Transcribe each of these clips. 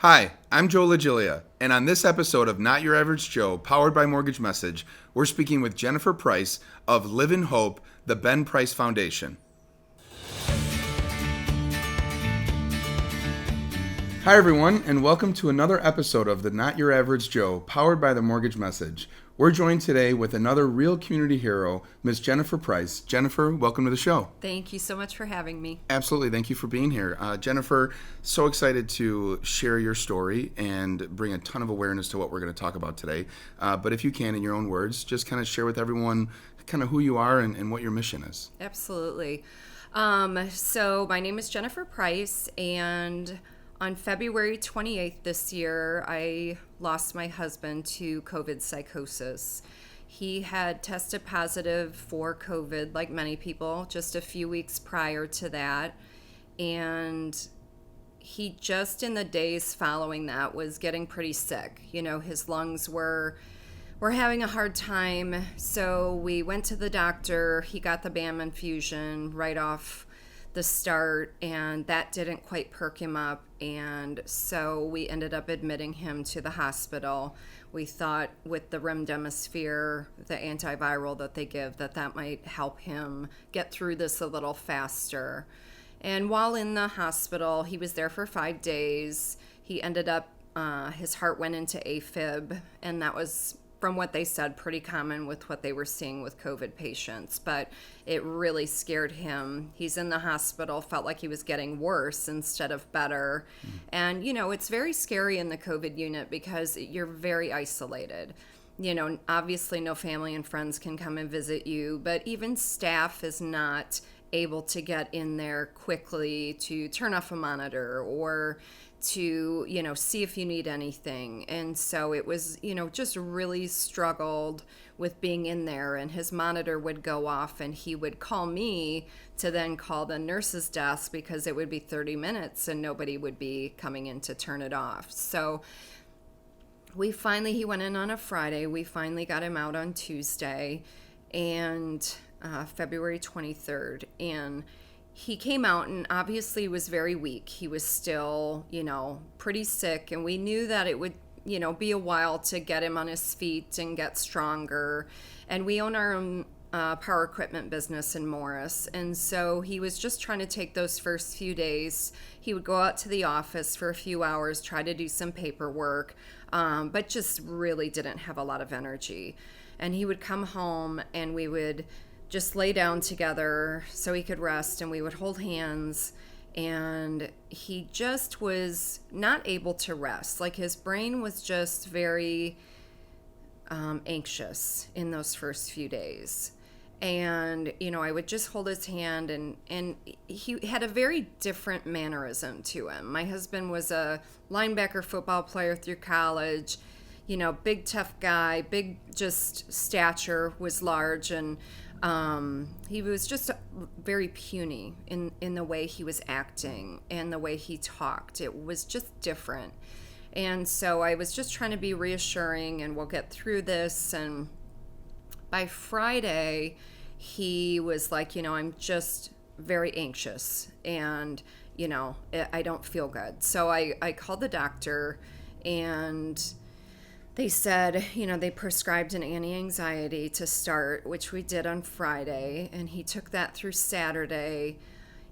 Hi, I'm Joe LaGilia, and on this episode of Not Your Average Joe, powered by Mortgage Message, we're speaking with Jennifer Price of Live in Hope, the Ben Price Foundation. Hi everyone, and welcome to another episode of the Not Your Average Joe, powered by the Mortgage Message. We're joined today with another real community hero, Ms. Jennifer Price. Jennifer, welcome to the show. Thank you so much for having me. Absolutely. Thank you for being here. Jennifer, so excited to share your story and bring a ton of awareness to what we're going to talk about today. But if you can, in your own words, just kind of share with everyone kind of who you are and what your mission is. Absolutely. So my name is Jennifer Price, and on February 28th this year, I lost my husband to COVID psychosis. He had tested positive for COVID, like many people, just a few weeks prior to that. And he just in the days following that was getting pretty sick. You know, his lungs were having a hard time. So we went to the doctor. He got the BAM infusion right off the start, and that didn't quite perk him up, and so we ended up admitting him to the hospital. We thought with the remdesivir, the antiviral that they give, that might help him get through this a little faster. And while in the hospital, he was there for 5 days. He ended up, his heart went into AFib, and that was, from what they said, pretty common with what they were seeing with COVID patients, but it really scared him. He's in the hospital, felt like he was getting worse instead of better. And, you know, it's very scary in the COVID unit because you're very isolated. You know, obviously no family and friends can come and visit you, but even staff is not able to get in there quickly to turn off a monitor or to, you know, see if you need anything. And so it was, you know, just really struggled with being in there, and his monitor would go off and he would call me to then call the nurse's desk because it would be 30 minutes and nobody would be coming in to turn it off. So he went in on a Friday. We finally got him out on Tuesday, and February 23rd. And he came out and obviously was very weak. He was still, you know, pretty sick, and we knew that it would, you know, be a while to get him on his feet and get stronger. And we own our own power equipment business in Morris, and so he was just trying to take those first few days. He would go out to the office for a few hours, try to do some paperwork, but just really didn't have a lot of energy. And he would come home and we would just lay down together so he could rest, and we would hold hands, and he just was not able to rest. Like, his brain was just very anxious in those first few days. And, you know, I would just hold his hand, and he had a very different mannerism to him. My husband was a linebacker football player through college, you know, big tough guy, big just stature, was large, and he was just very puny in the way he was acting and the way he talked. It was just different. And so I was just trying to be reassuring, and we'll get through this. And by Friday, he was like, you know, I'm just very anxious, and, you know, I don't feel good. So I called the doctor, and they said, you know, they prescribed an anti-anxiety to start, which we did on Friday, and he took that through Saturday.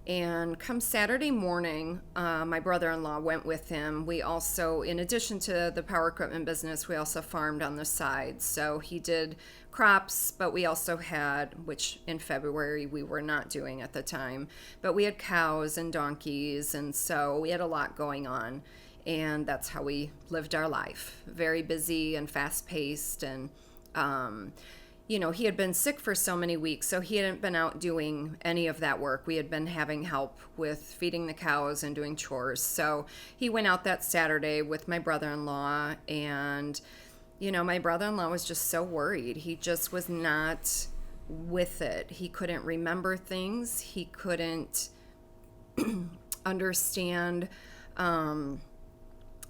And come Saturday morning, my brother-in-law went with him. We also, in addition to the power equipment business, we also farmed on the side. So he did crops, but we also had, which in February we were not doing at the time, but we had cows and donkeys, and so we had a lot going on. And that's how we lived our life. Very busy and fast-paced. And, you know, he had been sick for so many weeks, so he hadn't been out doing any of that work. We had been having help with feeding the cows and doing chores. So he went out that Saturday with my brother-in-law, and, you know, my brother-in-law was just so worried. He just was not with it. He couldn't remember things. He couldn't understand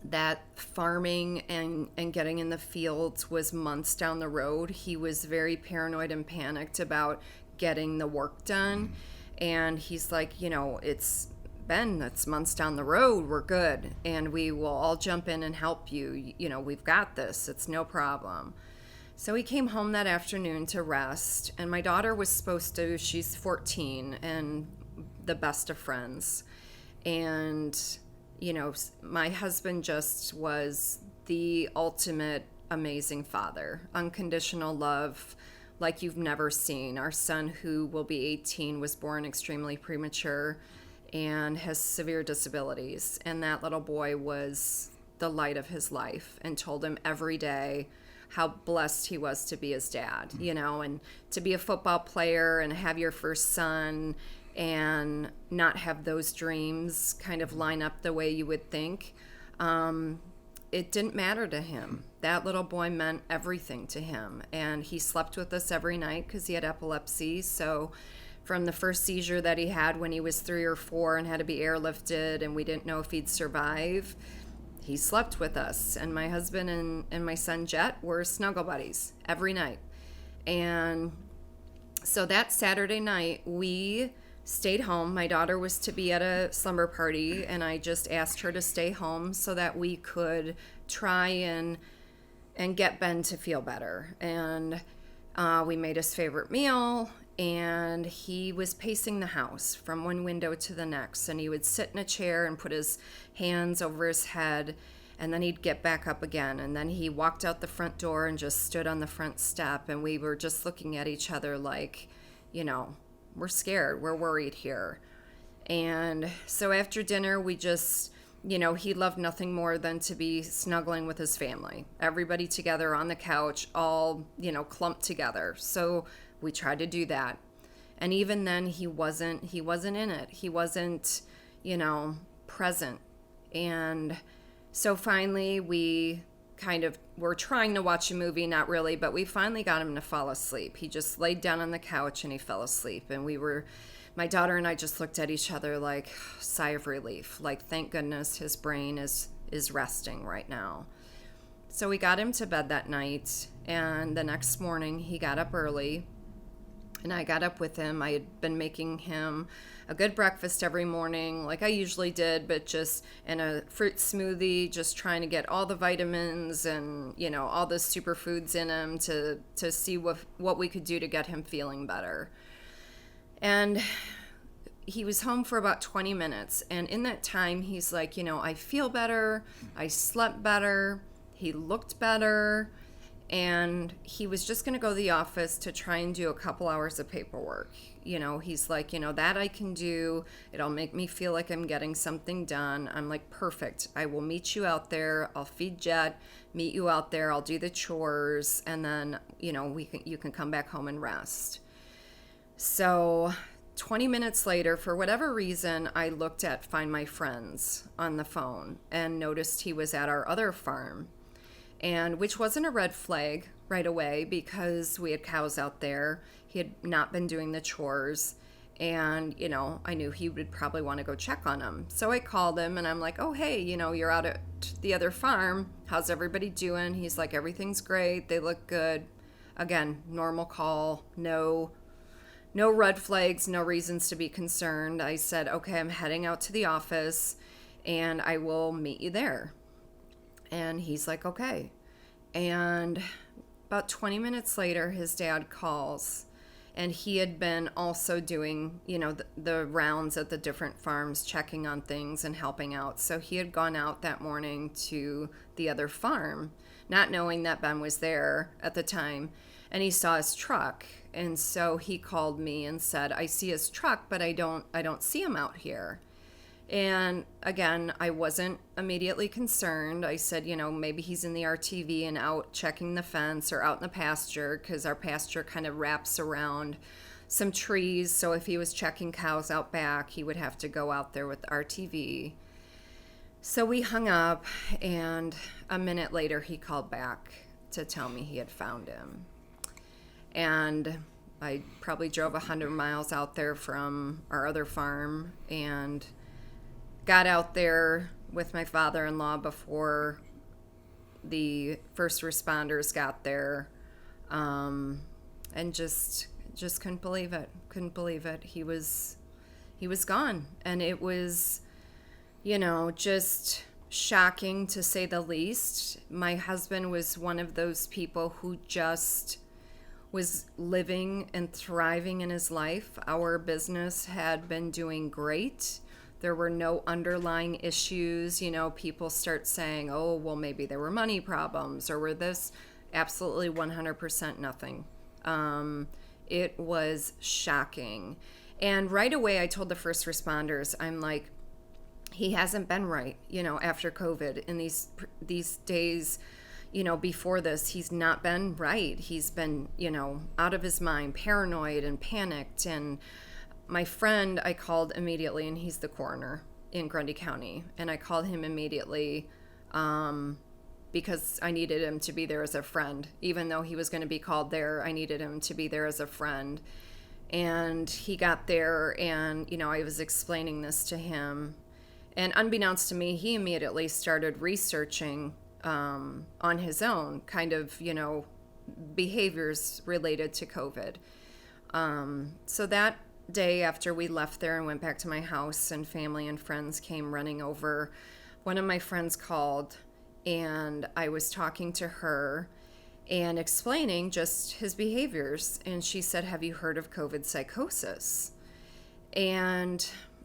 that farming and getting in the fields was months down the road. He was very paranoid and panicked about getting the work done. And he's like, you know, it's Ben, that's months down the road. We're good. And we will all jump in and help you. You know, we've got this. It's no problem. So he came home that afternoon to rest. And my daughter was supposed to, she's 14 and the best of friends. And, you know, my husband just was the ultimate amazing father. Unconditional love like you've never seen. Our son, who will be 18, was born extremely premature and has severe disabilities. And that little boy was the light of his life and told him every day how blessed he was to be his dad, you know, and to be a football player and have your first son and not have those dreams kind of line up the way you would think. It didn't matter to him. That little boy meant everything to him. And he slept with us every night because he had epilepsy. So from the first seizure that he had when he was 3 or 4 and had to be airlifted and we didn't know if he'd survive, he slept with us. And my husband and my son Jet were snuggle buddies every night. And so that Saturday night, we stayed home. My daughter was to be at a slumber party, and I just asked her to stay home so that we could try and get Ben to feel better. And we made his favorite meal, and he was pacing the house from one window to the next, and he would sit in a chair and put his hands over his head, and then he'd get back up again, and then he walked out the front door and just stood on the front step, and we were just looking at each other like, you know, we're scared, we're worried here. And so after dinner, we just, you know, he loved nothing more than to be snuggling with his family, everybody together on the couch, all, you know, clumped together. So we tried to do that. And even then he wasn't in it. He wasn't, you know, present. And so finally we kind of were trying to watch a movie, not really, but we finally got him to fall asleep. He just laid down on the couch and he fell asleep. And my daughter and I just looked at each other like, sigh of relief, like, thank goodness his brain is resting right now. So we got him to bed that night, and the next morning he got up early and I got up with him. I had been making him a good breakfast every morning, like I usually did, but just in a fruit smoothie, just trying to get all the vitamins and, you know, all the superfoods in him to see what we could do to get him feeling better. And he was home for about 20 minutes. And in that time, he's like, you know, I feel better. I slept better. He looked better. And he was just going to go to the office to try and do a couple hours of paperwork. You know, he's like, you know, that I can do. It'll make me feel like I'm getting something done. I'm like, perfect. I will meet you out there. I'll feed Jet, meet you out there. I'll do the chores. And then, you know, you can come back home and rest. So 20 minutes later, for whatever reason, I looked at Find My Friends on the phone and noticed he was at our other farm. And which wasn't a red flag right away because we had cows out there. He had not been doing the chores. And, you know, I knew he would probably want to go check on them. So I called him and I'm like, oh, hey, you know, you're out at the other farm. How's everybody doing? He's like, everything's great. They look good. Again, normal call. No red flags, no reasons to be concerned. I said, okay, I'm heading out to the office and I will meet you there. And he's like, okay. And about 20 minutes later, his dad calls, and he had been also doing, you know, the rounds at the different farms, checking on things and helping out. So he had gone out that morning to the other farm, not knowing that Ben was there at the time, and he saw his truck. And so he called me and said, I see his truck, but I don't see him out here. And again, I wasn't immediately concerned. I said, you know, maybe he's in the RTV and out checking the fence or out in the pasture, because our pasture kind of wraps around some trees. So if he was checking cows out back, he would have to go out there with the RTV. So we hung up, and a minute later he called back to tell me he had found him. And I probably drove 100 miles out there from our other farm and got out there with my father-in-law before the first responders got there, and just couldn't believe it. He was he was gone. And it was, just shocking to say the least. My husband was one of those people who just was living and thriving in his life. Our business had been doing great. There were no underlying issues. People start saying, oh, well, maybe there were money problems or were this. Absolutely 100% nothing. It was shocking. And right away, I told the first responders, I'm like, he hasn't been right, after COVID. In these days, before this, he's not been right. He's been, out of his mind, paranoid and panicked. And my friend, I called immediately, and he's the coroner in Grundy County. And I called him immediately because I needed him to be there as a friend. Even though he was going to be called there, I needed him to be there as a friend. And he got there, and, I was explaining this to him. And unbeknownst to me, he immediately started researching on his own, kind of, behaviors related to COVID. So that day after we left there and went back to my house and family and friends came running over, one of my friends called and I was talking to her and explaining just his behaviors. And she said, have you heard of COVID psychosis? And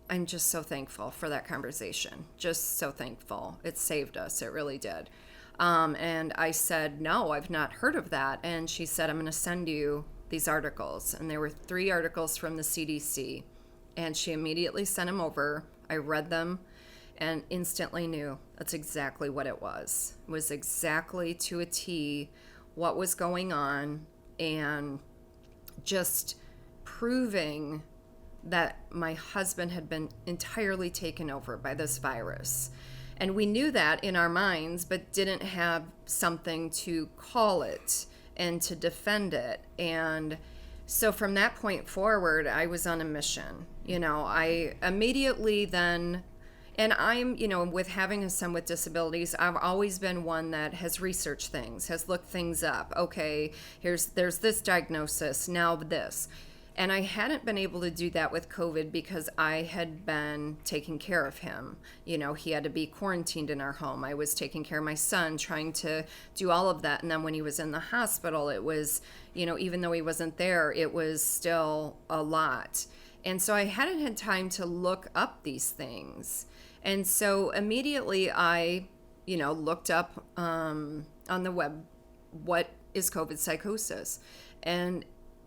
I'm just so thankful for that conversation. Just so thankful. It saved us. It really did. And I said, no, I've not heard of that. And she said, I'm going to send you these articles. And there were 3 articles from the CDC. And she immediately sent them over. I read them and instantly knew that's exactly what it was. It was exactly to a T what was going on, and just proving that my husband had been entirely taken over by this virus. And we knew that in our minds, but didn't have something to call it and to defend it. And so from that point forward, I was on a mission. I immediately then, and I'm, with having a son with disabilities, I've always been one that has researched things, has looked things up. Okay, there's this diagnosis, now this. And I hadn't been able to do that with COVID because I had been taking care of him. He had to be quarantined in our home. I was taking care of my son, trying to do all of that. And then when he was in the hospital, it was, even though he wasn't there, it was still a lot. And so I hadn't had time to look up these things. And so immediately I, looked up on the web, what is COVID psychosis? And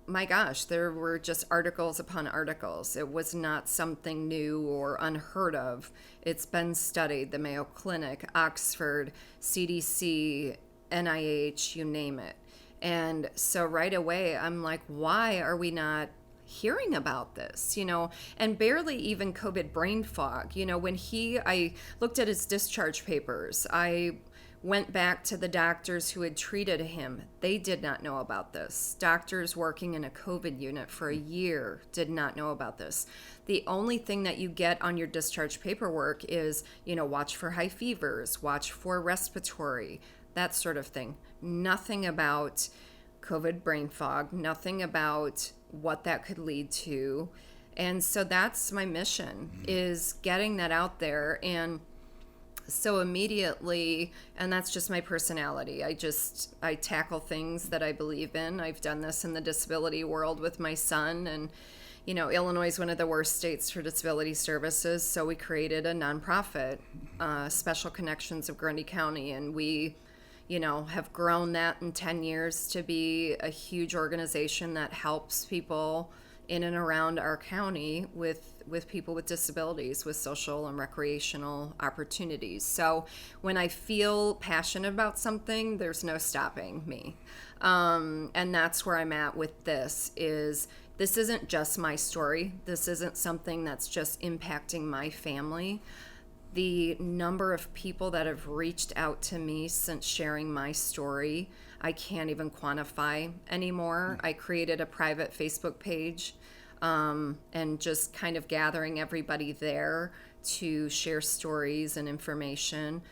my gosh, there were just articles upon articles. It was not something new or unheard of. It's been studied, the Mayo Clinic, Oxford, CDC, NIH, you name it. And so right away, I'm like, why are we not hearing about this, and barely even COVID brain fog. When I looked at his discharge papers, I went back to the doctors who had treated him. They did not know about this. Doctors working in a COVID unit for a year did not know about this. The only thing that you get on your discharge paperwork is, watch for high fevers, watch for respiratory, that sort of thing. Nothing about COVID brain fog, nothing about what that could lead to. And so that's my mission, is getting that out there. And so immediately, and that's just my personality, I tackle things that I believe in. I've done this in the disability world with my son, and Illinois is one of the worst states for disability services, so we created a nonprofit, Special Connections of Grundy County, and we have grown that in 10 years to be a huge organization that helps people in and around our county with people with disabilities, with social and recreational opportunities. So when I feel passionate about something, there's no stopping me. And that's where I'm at with this isn't just my story. This isn't something that's just impacting my family. The number of people that have reached out to me since sharing my story, I can't even quantify anymore. I created a private Facebook page and just kind of gathering everybody there to share stories and information.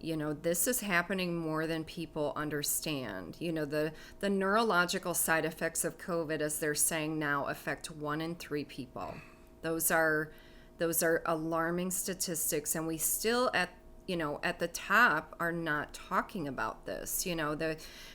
This is happening more than people understand. The neurological side effects of COVID, as they're saying now, affect 1 in 3 people. Those are Those are alarming statistics, and we still at the top are not talking about this.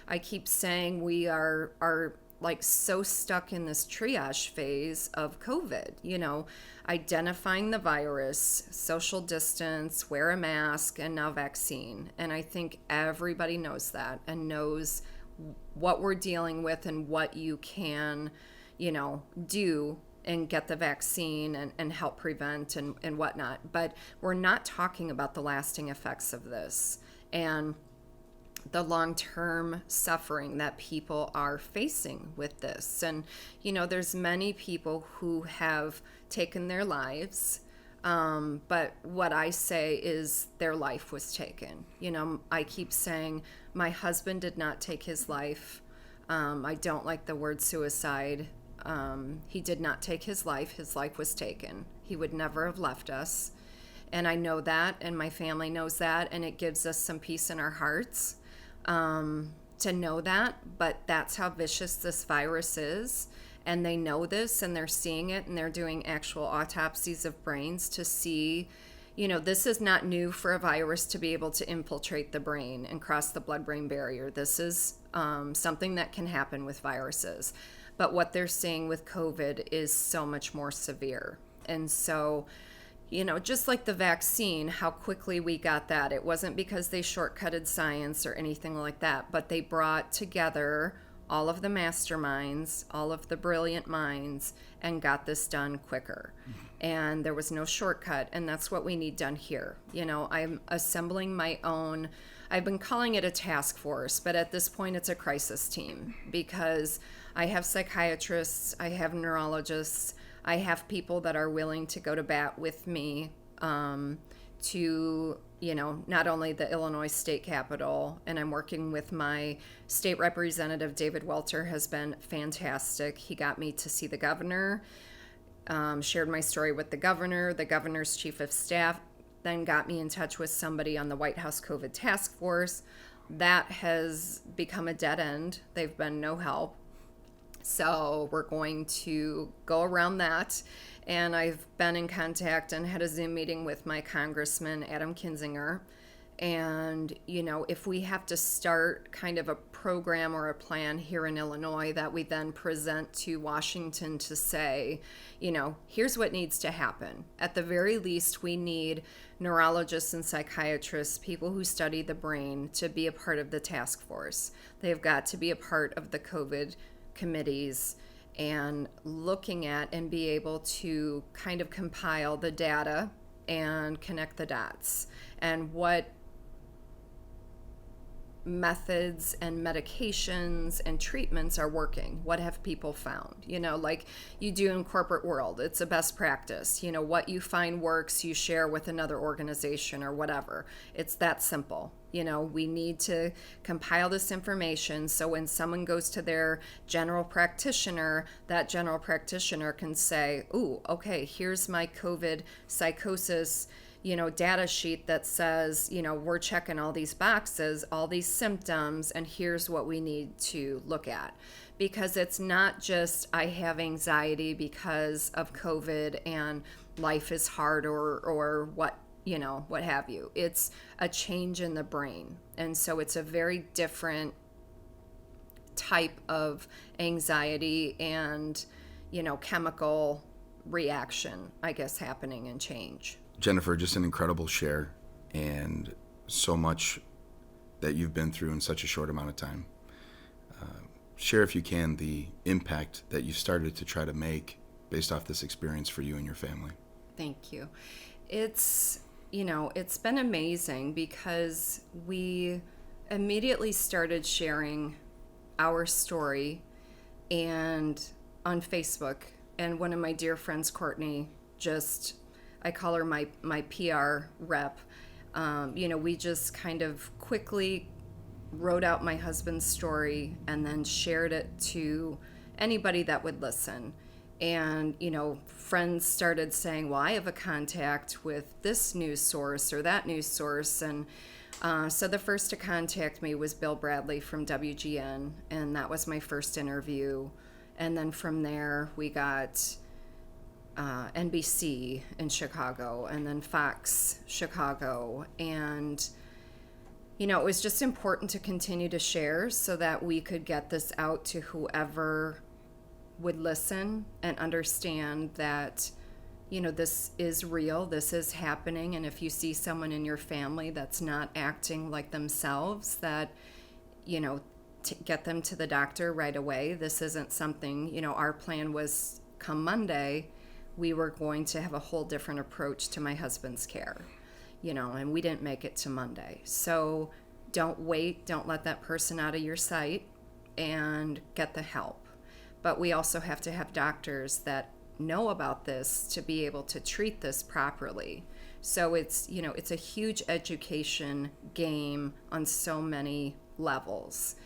I keep saying we are like so stuck in this triage phase of COVID, identifying the virus, social distance, wear a mask, and now vaccine. And I think everybody knows that and knows what we're dealing with and what you can, do and get the vaccine and help prevent and whatnot. But we're not talking about the lasting effects of this and the long-term suffering that people are facing with this. And, there's many people who have taken their lives. But what I say is their life was taken. I keep saying my husband did not take his life. I don't like the word suicide. He did not take his life. His life was taken. He would never have left us. And I know that, and my family knows that, and it gives us some peace in our hearts to know that. But that's how vicious this virus is. And they know this, and they're seeing it, and they're doing actual autopsies of brains to see, this is not new for a virus to be able to infiltrate the brain and cross the blood-brain barrier. This is something that can happen with viruses. But what they're seeing with COVID is so much more severe. And so, just like the vaccine, how quickly we got that. It wasn't because they shortcutted science or anything like that, but they brought together all of the masterminds, all of the brilliant minds, and got this done quicker. And there was no shortcut, and that's what we need done here. I'm assembling my own, I've been calling it a task force, but at this point it's a crisis team, because I have psychiatrists, I have neurologists, I have people that are willing to go to bat with me to, not only the Illinois state capitol, and I'm working with my state representative, David Welter, has been fantastic. He got me to see the governor, shared my story with the governor's chief of staff, then got me in touch with somebody on the White House COVID task force. That has become a dead end. They've been no help. So we're going to go around that. And I've been in contact and had a Zoom meeting with my Congressman, Adam Kinzinger. And, if we have to start kind of a program or a plan here in Illinois that we then present to Washington to say, here's what needs to happen. At the very least, we need neurologists and psychiatrists, people who study the brain, to be a part of the task force. They've got to be a part of the COVID committees and looking at and be able to kind of compile the data and connect the dots and what methods and medications and treatments are working. What have people found? Like you do in corporate world, it's a best practice. What you find works, you share with another organization or whatever. It's that simple. We need to compile this information so when someone goes to their general practitioner, that general practitioner can say, ooh, okay, here's my COVID psychosis data sheet that says, we're checking all these boxes, all these symptoms, and here's what we need to look at. Because it's not just I have anxiety because of COVID and life is hard or what have you. It's a change in the brain. And so it's a very different type of anxiety and, chemical reaction, I guess, happening and change. Jennifer, just an incredible share, and so much that you've been through in such a short amount of time. Share, if you can, the impact that you started to try to make based off this experience for you and your family. Thank you. It's been amazing because we immediately started sharing our story and on Facebook, and one of my dear friends, Courtney, I call her my PR rep. We just kind of quickly wrote out my husband's story and then shared it to anybody that would listen. And, friends started saying, well, I have a contact with this news source or that news source. And so the first to contact me was Bill Bradley from WGN, and that was my first interview. And then from there, we got NBC in Chicago, and then Fox Chicago. And, it was just important to continue to share so that we could get this out to whoever would listen and understand that, this is real, this is happening. And if you see someone in your family that's not acting like themselves, that, get them to the doctor right away. This isn't something, our plan was come Monday, we were going to have a whole different approach to my husband's care, and we didn't make it to Monday. So don't wait, don't let that person out of your sight, and get the help. But we also have to have doctors that know about this to be able to treat this properly. So it's a huge education game on so many levels.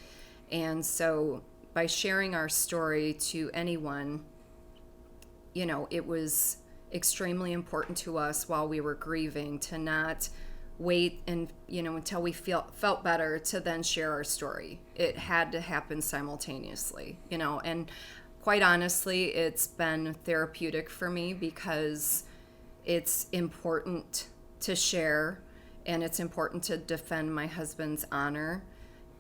And so by sharing our story to anyone, it was extremely important to us while we were grieving to not wait and, until we felt better to then share our story. It had to happen simultaneously, and quite honestly, it's been therapeutic for me because it's important to share, and it's important to defend my husband's honor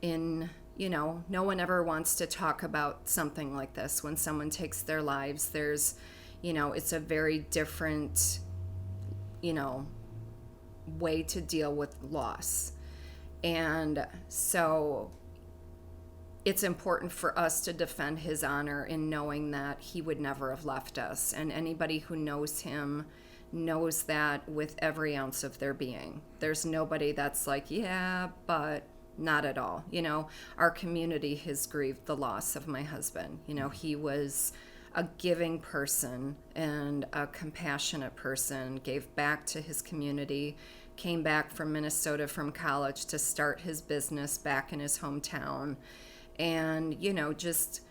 in, no one ever wants to talk about something like this. When someone takes their lives, there's, it's a very different, way to deal with loss. And so it's important for us to defend his honor in knowing that he would never have left us. And anybody who knows him knows that with every ounce of their being. There's nobody that's like, yeah, but not at all. Our community has grieved the loss of my husband. He was a giving person and a compassionate person, gave back to his community, came back from Minnesota from college to start his business back in his hometown, and, just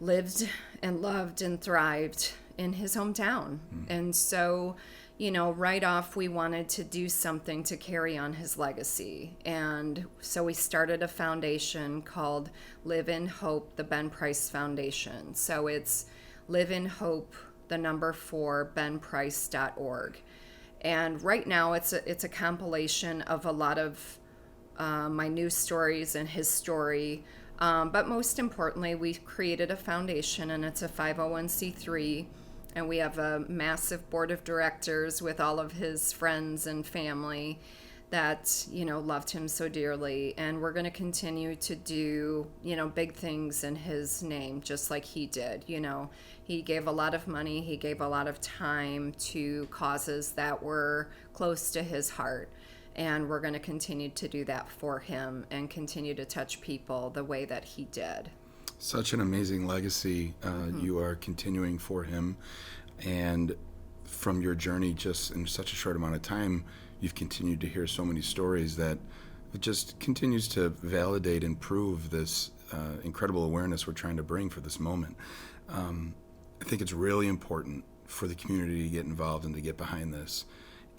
lived and loved and thrived in his hometown. And so, right off, we wanted to do something to carry on his legacy. And so we started a foundation called Live in Hope, the Ben Price Foundation. So it's Live in Hope, the number 4, benprice.org. And right now it's a compilation of a lot of my news stories and his story. But most importantly, we've created a foundation, and it's a 501c3. And we have a massive board of directors with all of his friends and family that, loved him so dearly. And we're going to continue to do, big things in his name, just like he did. He gave a lot of money. He gave a lot of time to causes that were close to his heart. And we're going to continue to do that for him and continue to touch people the way that he did. Such an amazing legacy you are continuing for him. And from your journey, just in such a short amount of time, you've continued to hear so many stories that it just continues to validate and prove this incredible awareness we're trying to bring for this moment. I think it's really important for the community to get involved and to get behind this.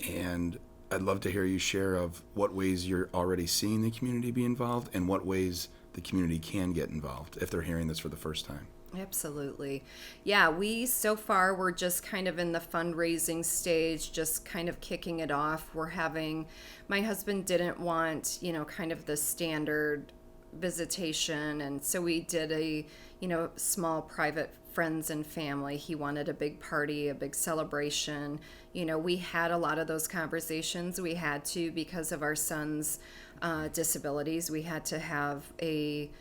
And I'd love to hear you share of what ways you're already seeing the community be involved and what ways the community can get involved if they're hearing this for the first time. Absolutely. Yeah, we're just kind of in the fundraising stage, just kind of kicking it off. My husband didn't want, kind of the standard visitation. And so we did a, small private friends and family. He wanted a big party, a big celebration. We had a lot of those conversations. We had to, because of our son's disabilities, we had to have a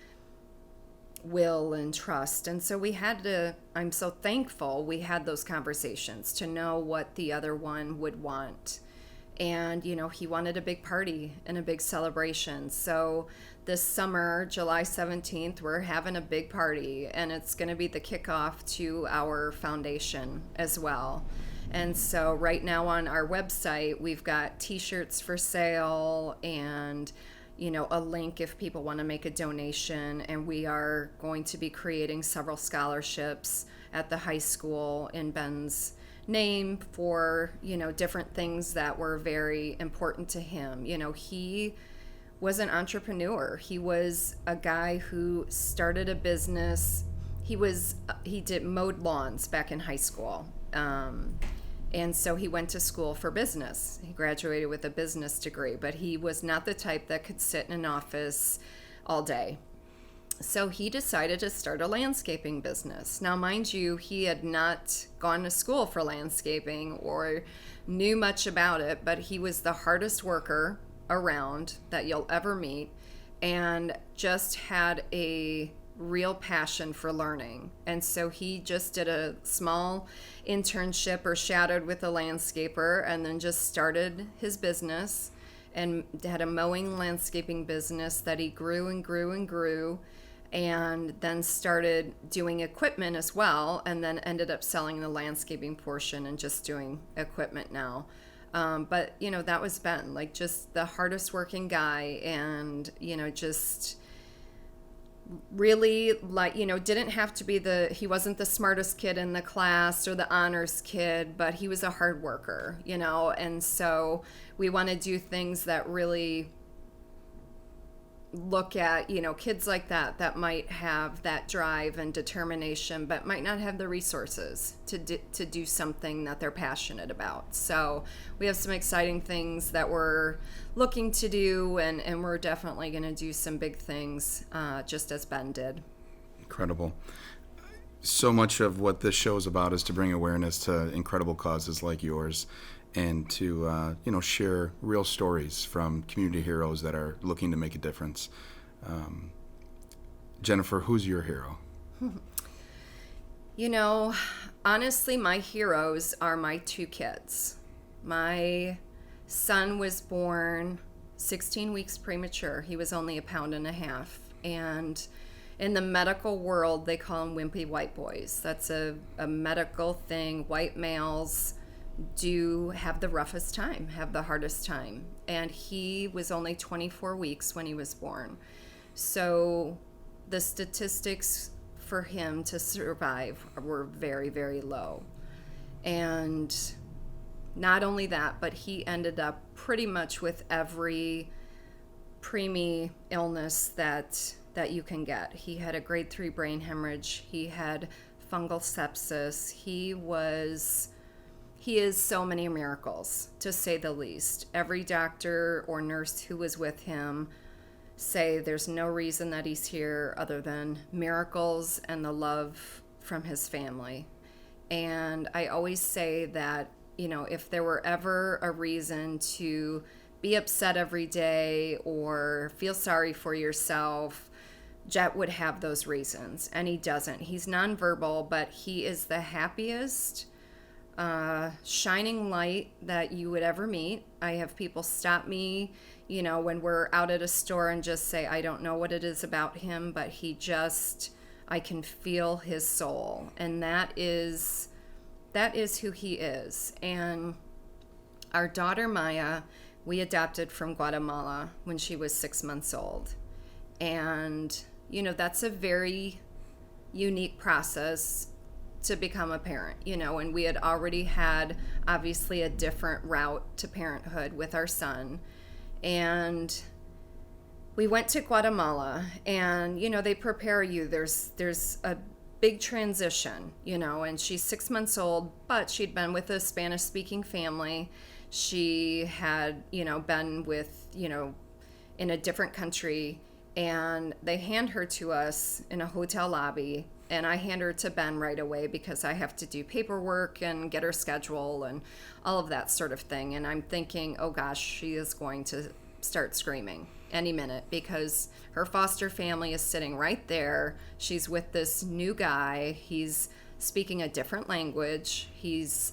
will and trust. And so I'm so thankful we had those conversations to know what the other one would want. And, he wanted a big party and a big celebration. So this summer, July 17th, we're having a big party, and it's going to be the kickoff to our foundation as well. And so right now on our website, we've got t-shirts for sale and a link if people want to make a donation. And we are going to be creating several scholarships at the high school in Ben's name for, different things that were very important to him. He was an entrepreneur. He was a guy who started a business. He did mowed lawns back in high school. And so he went to school for business. He graduated with a business degree, but he was not the type that could sit in an office all day. So he decided to start a landscaping business. Now, mind you, he had not gone to school for landscaping or knew much about it, but he was the hardest worker around that you'll ever meet and just had a real passion for learning. And so he just did a small internship or shadowed with a landscaper and then just started his business and had a mowing landscaping business that he grew and grew and grew, and then started doing equipment as well, and then ended up selling the landscaping portion and just doing equipment now. But, that was Ben, like just the hardest working guy, and, just really didn't have to be he wasn't the smartest kid in the class or the honors kid, but he was a hard worker, and so we want to do things that really look at, kids like that might have that drive and determination, but might not have the resources to do something that they're passionate about. So we have some exciting things that we're looking to do, and we're definitely going to do some big things, just as Ben did. Incredible. So much of what this show is about is to bring awareness to incredible causes like yours, and to share real stories from community heroes that are looking to make a difference. Jennifer, who's your hero? Honestly, my heroes are my two kids. My son was born 16 weeks premature. He was only 1.5 pounds. And in the medical world, they call them wimpy white boys. That's a medical thing. White males do have the roughest time, have the hardest time. And he was only 24 weeks when he was born. So the statistics for him to survive were very, very low. And not only that, but he ended up pretty much with every preemie illness that you can get. He had a grade 3 brain hemorrhage. He had fungal sepsis. He is so many miracles, to say the least. Every doctor or nurse who was with him say there's no reason that he's here other than miracles and the love from his family. And I always say that, if there were ever a reason to be upset every day or feel sorry for yourself, Jet would have those reasons, and he doesn't. He's nonverbal, but he is the happiest, shining light that you would ever meet. I have people stop me, when we're out at a store and just say, I don't know what it is about him, but I can feel his soul. And that is who he is. And our daughter Maya, we adopted from Guatemala when she was 6 months old. And, that's a very unique process to become a parent, and we had already had obviously a different route to parenthood with our son. And we went to Guatemala, and, they prepare you. There's a big transition, and she's 6 months old, but she'd been with a Spanish-speaking family. She had, been with, in a different country, and they hand her to us in a hotel lobby. And I hand her to Ben right away because I have to do paperwork and get her schedule and all of that sort of thing. And I'm thinking, oh gosh, she is going to start screaming any minute because her foster family is sitting right there. She's with this new guy. He's speaking a different language. He's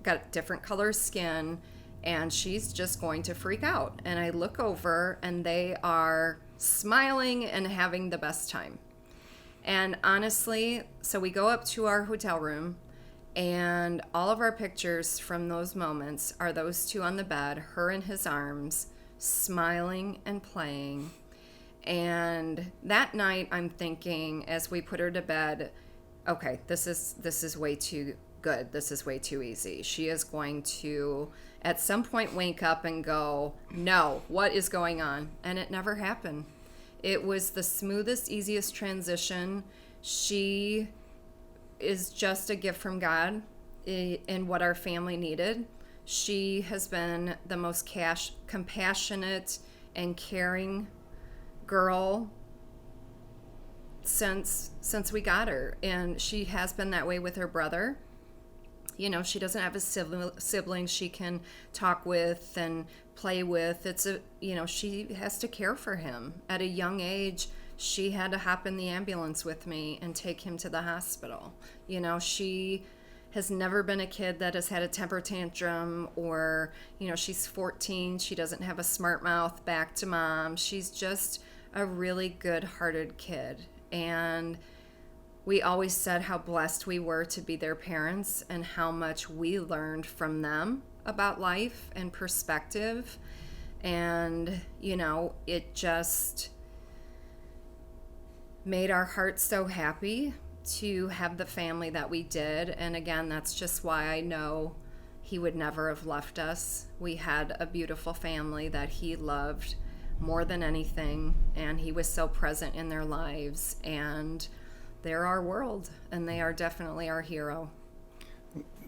got different color skin, and she's just going to freak out. And I look over, and they are smiling and having the best time. And honestly, so we go up to our hotel room, and all of our pictures from those moments are those two on the bed, her in his arms, smiling and playing. And that night I'm thinking, as we put her to bed, okay, this is way too good. This is way too easy. She is going to at some point wake up and go, no, what is going on? And it never happened. It was the smoothest, easiest transition. She is just a gift from God. in what our family needed. She has been the most compassionate and caring girl since we got her, and she has been that way with her brother. You know, she doesn't have a sibling she can talk with and play with. She has to care for him. At a young age, she had to hop in the ambulance with me and take him to the hospital. You know, she has never been a kid that has had a temper tantrum, or, she's 14, she doesn't have a smart mouth back to mom. She's just a really good-hearted kid. And we always said how blessed we were to be their parents and how much we learned from them about life and perspective. And, it just made our hearts so happy to have the family that we did. And again, that's just why I know he would never have left us. We had a beautiful family that he loved more than anything, and he was so present in their lives, and they're our world, and they are definitely our hero.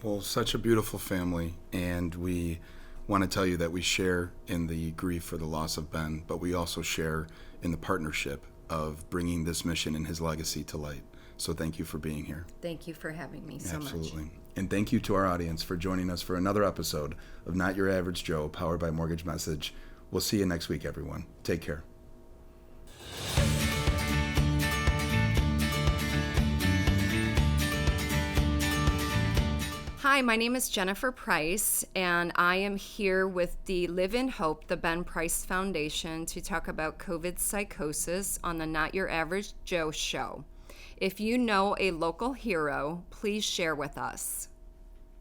Well, such a beautiful family, and we want to tell you that we share in the grief for the loss of Ben, but we also share in the partnership of bringing this mission and his legacy to light. So thank you for being here. Thank you for having me so much. Absolutely. And thank you to our audience for joining us for another episode of Not Your Average Joe, powered by Mortgage Message. We'll see you next week, everyone. Take care. Hi, my name is Jennifer Price, and I am here with the Live in Hope, the Ben Price Foundation, to talk about COVID psychosis on the Not Your Average Joe show. If you know a local hero, please share with us.